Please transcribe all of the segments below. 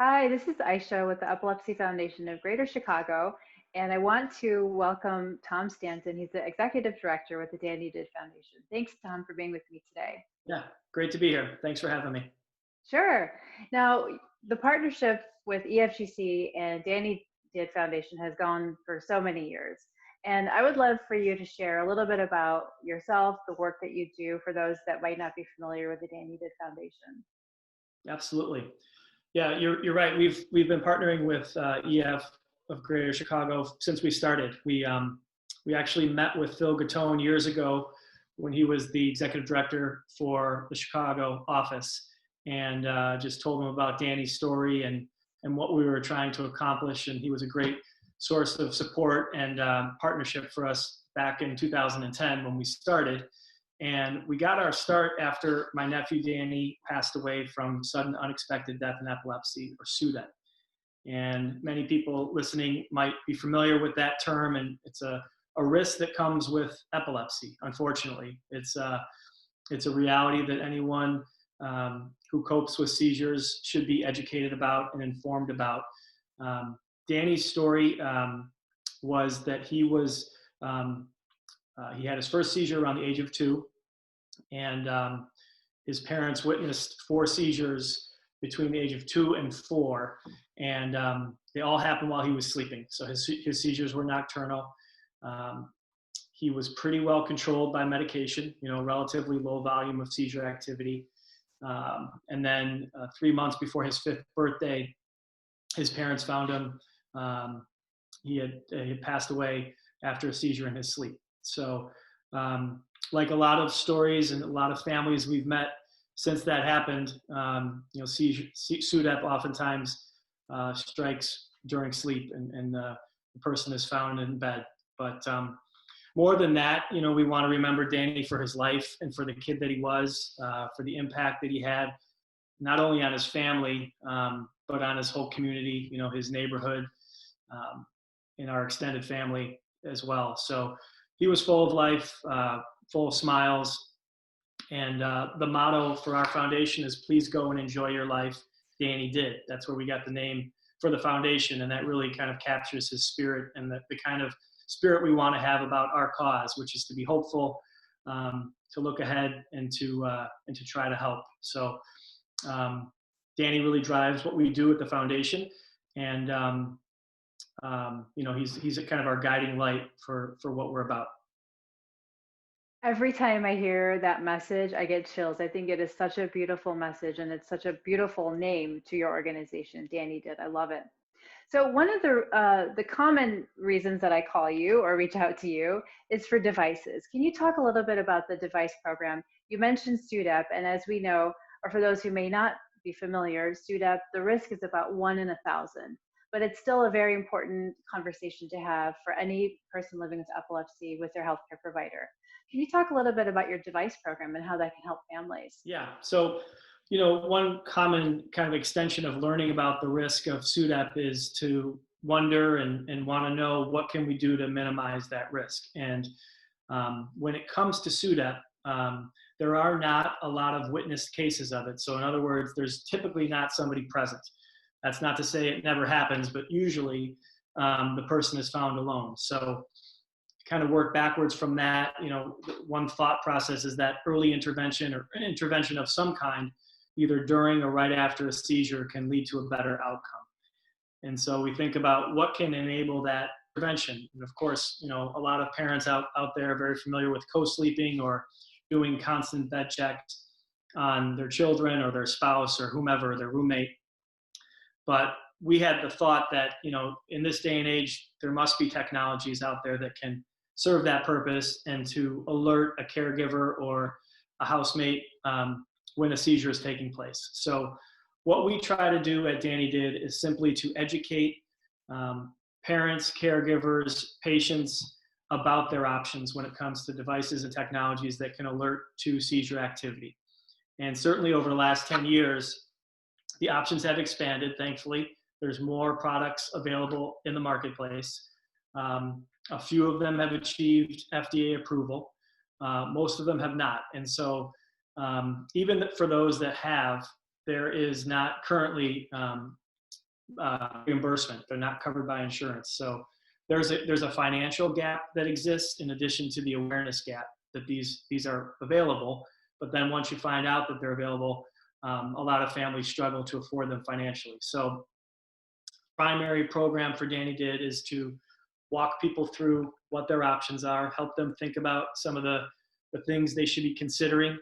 Hi, this is Ayesha with the Epilepsy Foundation of Greater Chicago, and I want to welcome Tom Stanton. He's the Executive Director with the Danny Did Foundation. Thanks, Tom, for being with me today. Yeah, great to be here. Thanks for having me. Sure. Now, the partnership with EFGC and Danny Did Foundation has gone for so many years. And I would love for you to share a little bit about yourself, the work that you do for those that might not be familiar with the Danny Did Foundation. Absolutely. Yeah, you're right. We've been partnering with EF of Greater Chicago since we started. We actually met with Phil Gattone years ago when he was the executive director for the Chicago office, and just told him about Danny's story and what we were trying to accomplish. And he was a great source of support and partnership for us back in 2010 when we started. And we got our start after my nephew Danny passed away from sudden unexpected death in epilepsy, or SUDEP. And many people listening might be familiar with that term, and it's a risk that comes with epilepsy. Unfortunately, it's a reality that anyone who copes with seizures should be educated about and informed about. Danny's story was that he had his first seizure around the age of 2, and his parents witnessed 4 seizures between the age of 2 and 4, and they all happened while he was sleeping. So his seizures were nocturnal. He was pretty well controlled by medication, relatively low volume of seizure activity. And then 3 months before his 5th birthday, his parents found him. He had passed away after a seizure in his sleep. So like a lot of stories and a lot of families we've met since that happened, SUDEP oftentimes strikes during sleep, and the person is found in bed. But more than that, we want to remember Danny for his life and for the kid that he was, for the impact that he had, not only on his family, but on his whole community, his neighborhood, in our extended family as well. So he was full of life, full of smiles. And the motto for our foundation is, please go and enjoy your life. Danny did. That's where we got the name for the foundation. And that really kind of captures his spirit and the kind of spirit we want to have about our cause, which is to be hopeful, to look ahead, and to try to help. So Danny really drives what we do at the foundation. And he's kind of our guiding light for what we're about. Every time I hear that message, I get chills. I think it is such a beautiful message, and it's such a beautiful name to your organization, Danny Did. I love it. So one of the common reasons that I call you or reach out to you is for devices. Can you talk a little bit about the device program? You mentioned SUDEP, and as we know, or for those who may not be familiar, SUDEP, the risk is about 1 in 1,000. But it's still a very important conversation to have for any person living with epilepsy with their healthcare provider. Can you talk a little bit about your device program and how that can help families? Yeah. So, one common kind of extension of learning about the risk of SUDEP is to wonder and want to know what can we do to minimize that risk. And when it comes to SUDEP, there are not a lot of witnessed cases of it. So in other words, there's typically not somebody present. That's not to say it never happens, but usually the person is found alone. So kind of work backwards from that. One thought process is that early intervention or intervention of some kind, either during or right after a seizure, can lead to a better outcome. And so we think about what can enable that prevention. And of course, a lot of parents out there are very familiar with co-sleeping or doing constant bed checks on their children or their spouse or whomever, their roommate. But we had the thought that, in this day and age, there must be technologies out there that can serve that purpose and to alert a caregiver or a housemate when a seizure is taking place. So what we try to do at Danny Did is simply to educate parents, caregivers, patients about their options when it comes to devices and technologies that can alert to seizure activity. And certainly over the last 10 years, the options have expanded, thankfully. There's more products available in the marketplace. A few of them have achieved FDA approval. Most of them have not. And so even for those that have, there is not currently reimbursement. They're not covered by insurance. So there's a financial gap that exists in addition to the awareness gap that these are available. But then once you find out that they're available, a lot of families struggle to afford them financially. So primary program for Danny Did is to walk people through what their options are, help them think about some of the things they should be considering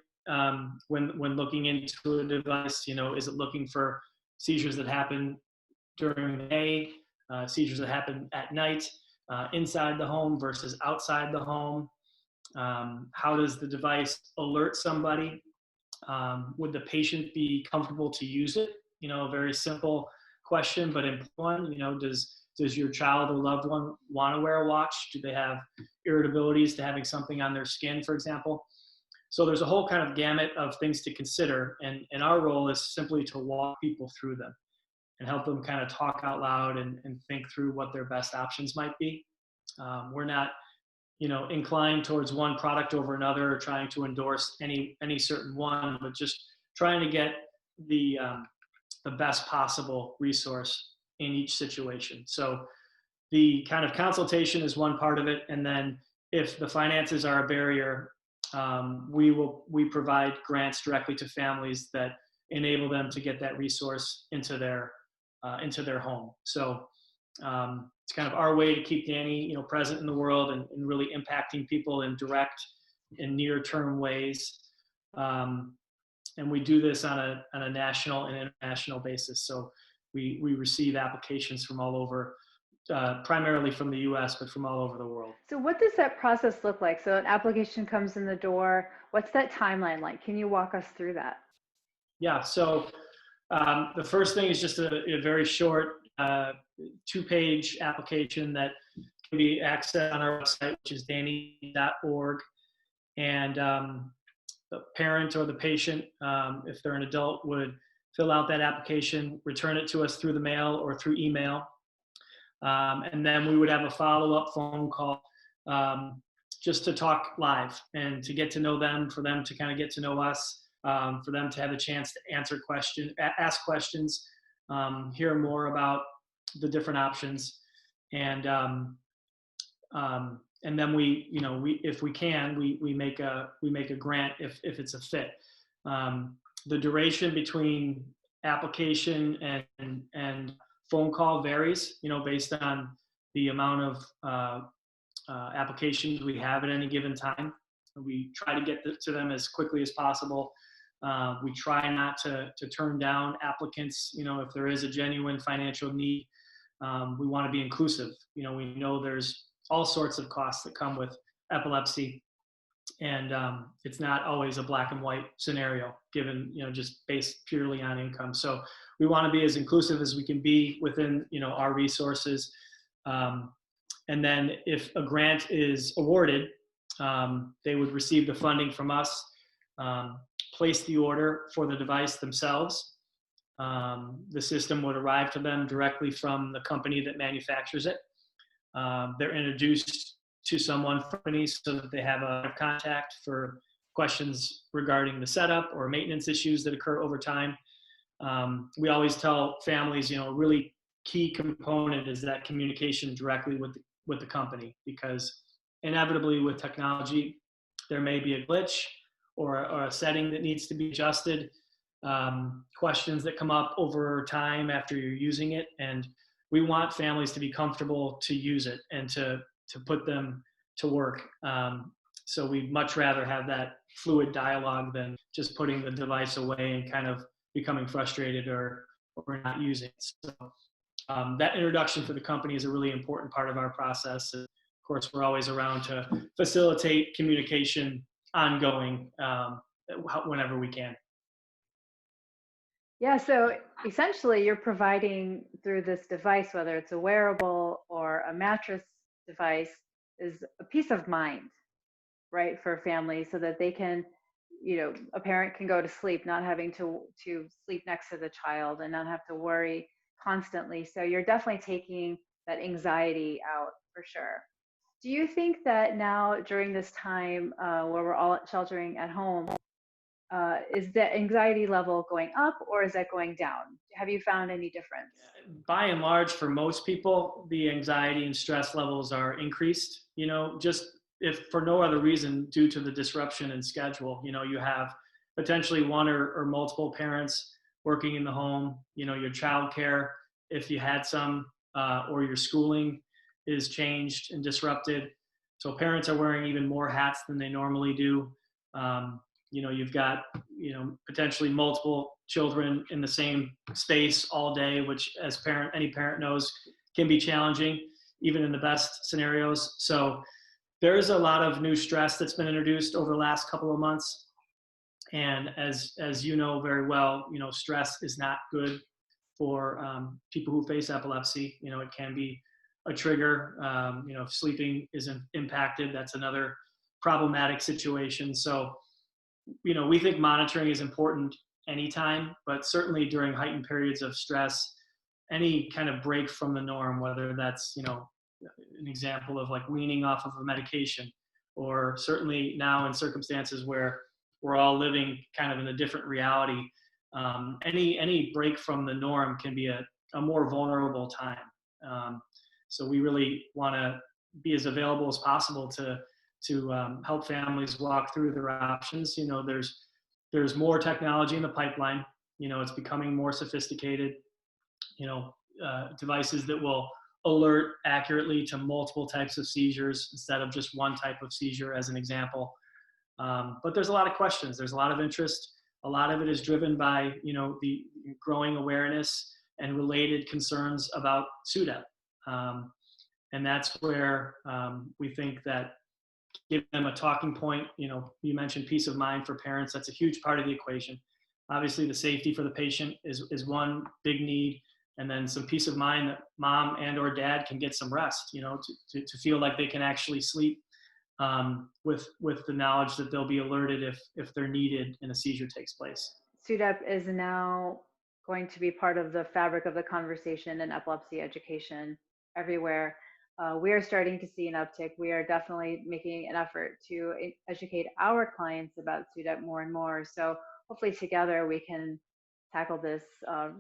when looking into a device. You know, is it looking for seizures that happen during the day, seizures that happen at night, inside the home versus outside the home? How does the device alert somebody? Would the patient be comfortable to use it? You know, a very simple question, but important. You know, does your child or loved one want to wear a watch? Do they have irritabilities to having something on their skin, for example? So there's a whole kind of gamut of things to consider, and our role is simply to walk people through them and help them kind of talk out loud and think through what their best options might be. We're not, you know, inclined towards one product over another or trying to endorse any certain one, but just trying to get the best possible resource in each situation. So the kind of consultation is one part of it, and then if the finances are a barrier, we provide grants directly to families that enable them to get that resource into their home. So it's kind of our way to keep Danny, you know, present in the world and really impacting people in direct and near-term ways. And we do this on a national and international basis. So we receive applications from all over, primarily from the U.S., but from all over the world. So what does that process look like? So an application comes in the door. What's that timeline like? Can you walk us through that? Yeah. So the first thing is just a very short 2-page application that can be accessed on our website, which is danny.org. And the parent or the patient, if they're an adult, would fill out that application, return it to us through the mail or through email. And then we would have a follow-up phone call just to talk live and to get to know them, for them to kind of get to know us, for them to have a chance to ask questions, hear more about the different options. And then we, you know, if we can, we make a grant if it's a fit. The duration between application and phone call varies, you know, based on the amount of applications we have at any given time. We try to get to them as quickly as possible. We try not to turn down applicants, you know, if there is a genuine financial need. We want to be inclusive. You know, we know there's all sorts of costs that come with epilepsy, and it's not always a black and white scenario given, you know, just based purely on income. So we want to be as inclusive as we can be within, you know, our resources. And then if a grant is awarded, they would receive the funding from us, place the order for the device themselves. The system would arrive to them directly from the company that manufactures it. They're introduced to someone from the company so that they have a contact for questions regarding the setup or maintenance issues that occur over time. We always tell families, you know, a really key component is that communication directly with the company, because inevitably with technology, there may be a glitch or a setting that needs to be adjusted, questions that come up over time after you're using it. And we want families to be comfortable to use it and to put them to work. So we'd much rather have that fluid dialogue than just putting the device away and kind of becoming frustrated or not using it. So that introduction for the company is a really important part of our process. And of course, we're always around to facilitate communication ongoing whenever we can. Yeah, so essentially you're providing through this device, whether it's a wearable or a mattress device, is a peace of mind, right, for families, so that they can, you know, a parent can go to sleep not having to sleep next to the child and not have to worry constantly. So you're definitely taking that anxiety out for sure. Do you think that now during this time where we're all sheltering at home, Is the anxiety level going up or is that going down? Have you found any difference? By and large, for most people, the anxiety and stress levels are increased, just if for no other reason due to the disruption in schedule. You have potentially one or multiple parents working in the home, your childcare, if you had some, or your schooling is changed and disrupted. So parents are wearing even more hats than they normally do. You've got, potentially multiple children in the same space all day, which any parent knows can be challenging, even in the best scenarios. So there's a lot of new stress that's been introduced over the last couple of months. And as you know very well, stress is not good for people who face epilepsy. It can be a trigger. If sleeping isn't impacted, that's another problematic situation. So, we think monitoring is important anytime, but certainly during heightened periods of stress, any kind of break from the norm, whether that's, an example of like weaning off of a medication, or certainly now in circumstances where we're all living kind of in a different reality, any break from the norm can be a more vulnerable time. So we really want to be as available as possible to help families walk through their options. There's more technology in the pipeline. It's becoming more sophisticated. Devices that will alert accurately to multiple types of seizures instead of just one type of seizure, as an example. But there's a lot of questions. There's a lot of interest. A lot of it is driven by the growing awareness and related concerns about SUDEP. And that's where we think that give them a talking point. You mentioned peace of mind for parents. That's a huge part of the equation. Obviously, the safety for the patient is one big need, and then some peace of mind that mom and or dad can get some rest, to feel like they can actually sleep with the knowledge that they'll be alerted if they're needed and a seizure takes place. SUDEP is now going to be part of the fabric of the conversation in epilepsy education everywhere. We are starting to see an uptick. We are definitely making an effort to educate our clients about SUDEP more and more. So hopefully together we can tackle this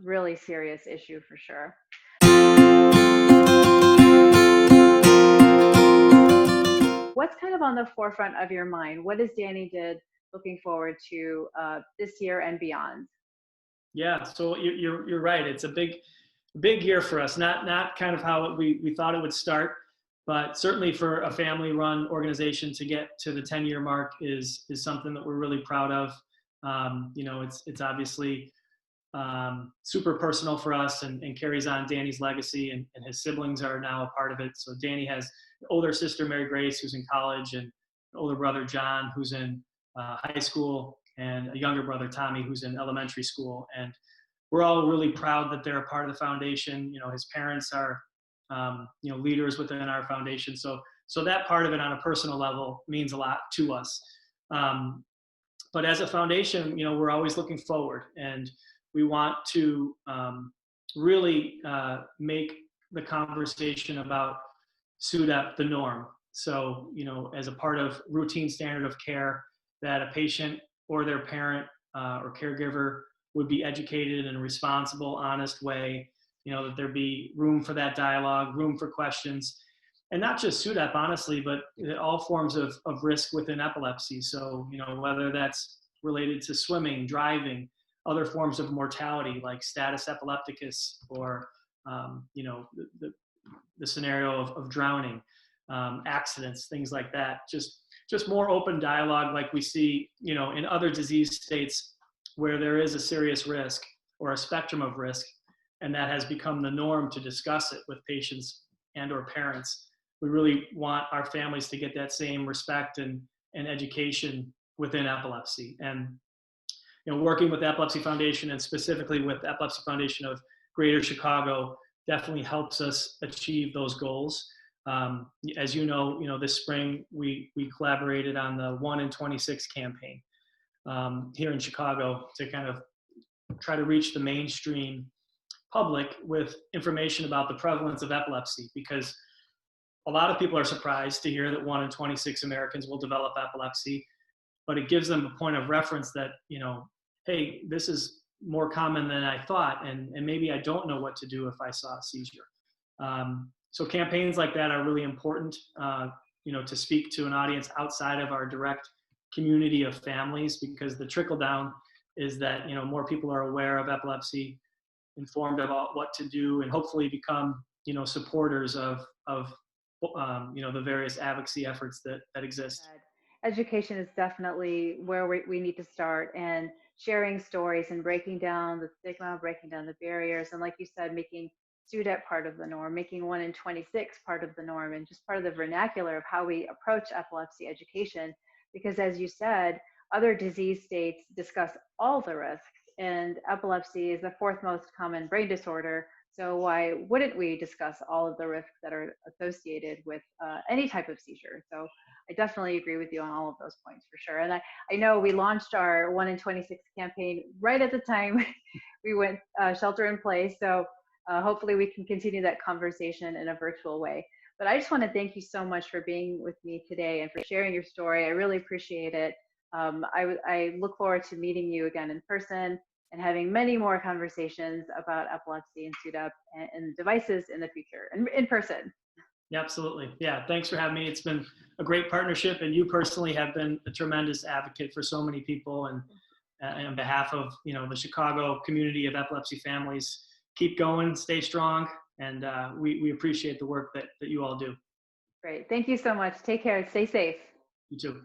really serious issue for sure. What's kind of on the forefront of your mind? What is Danny Did looking forward to this year and beyond? Yeah, so you're right. It's a big year for us. Not kind of how we thought it would start, but certainly for a family-run organization to get to the 10-year mark is something that we're really proud of. It's obviously super personal for us and carries on Danny's legacy, and his siblings are now a part of it. So Danny has an older sister, Mary Grace, who's in college, and an older brother, John, who's in high school, and a younger brother, Tommy, who's in elementary school. And we're all really proud that they're a part of the foundation. His parents are, leaders within our foundation. So that part of it on a personal level means a lot to us. But as a foundation, we're always looking forward, and we want to really make the conversation about SUDEP the norm. So, as a part of routine standard of care, that a patient or their parent or caregiver would be educated in a responsible, honest way, that there be room for that dialogue, room for questions, and not just SUDEP, honestly, but all forms of risk within epilepsy. So, whether that's related to swimming, driving, other forms of mortality like status epilepticus, or, the scenario of drowning, accidents, things like that. Just more open dialogue like we see, in other disease states where there is a serious risk or a spectrum of risk, and that has become the norm to discuss it with patients and or parents. We really want our families to get that same respect and education within epilepsy. And working with the Epilepsy Foundation, and specifically with the Epilepsy Foundation of Greater Chicago, definitely helps us achieve those goals. As you know, this spring we collaborated on the 1 in 26 campaign here in Chicago to kind of try to reach the mainstream public with information about the prevalence of epilepsy, because a lot of people are surprised to hear that 1 in 26 Americans will develop epilepsy. but it gives them a point of reference that, hey, this is more common than I thought, and maybe I don't know what to do if I saw a seizure. So campaigns like that are really important, to speak to an audience outside of our direct community of families, because the trickle down is that, more people are aware of epilepsy, informed about what to do, and hopefully become, supporters of the various advocacy efforts that exist. Education is definitely where we need to start, and sharing stories and breaking down the stigma, breaking down the barriers, and like you said, making SUDEP part of the norm, making 1 in 26 part of the norm, and just part of the vernacular of how we approach epilepsy education. Because as you said, other disease states discuss all the risks, and epilepsy is the fourth most common brain disorder. So why wouldn't we discuss all of the risks that are associated with any type of seizure? So I definitely agree with you on all of those points for sure. And I know we launched our 1 in 26 campaign right at the time we went shelter in place. So hopefully we can continue that conversation in a virtual way. But I just want to thank you so much for being with me today and for sharing your story. I really appreciate it. I look forward to meeting you again in person and having many more conversations about epilepsy and SUDEP and devices in the future and in person. Yeah, absolutely. Yeah, thanks for having me. It's been a great partnership, and you personally have been a tremendous advocate for so many people. And on behalf of the Chicago community of epilepsy families, keep going, stay strong, and we appreciate the work that you all do. Great. Thank you so much. Take care. Stay safe. You too.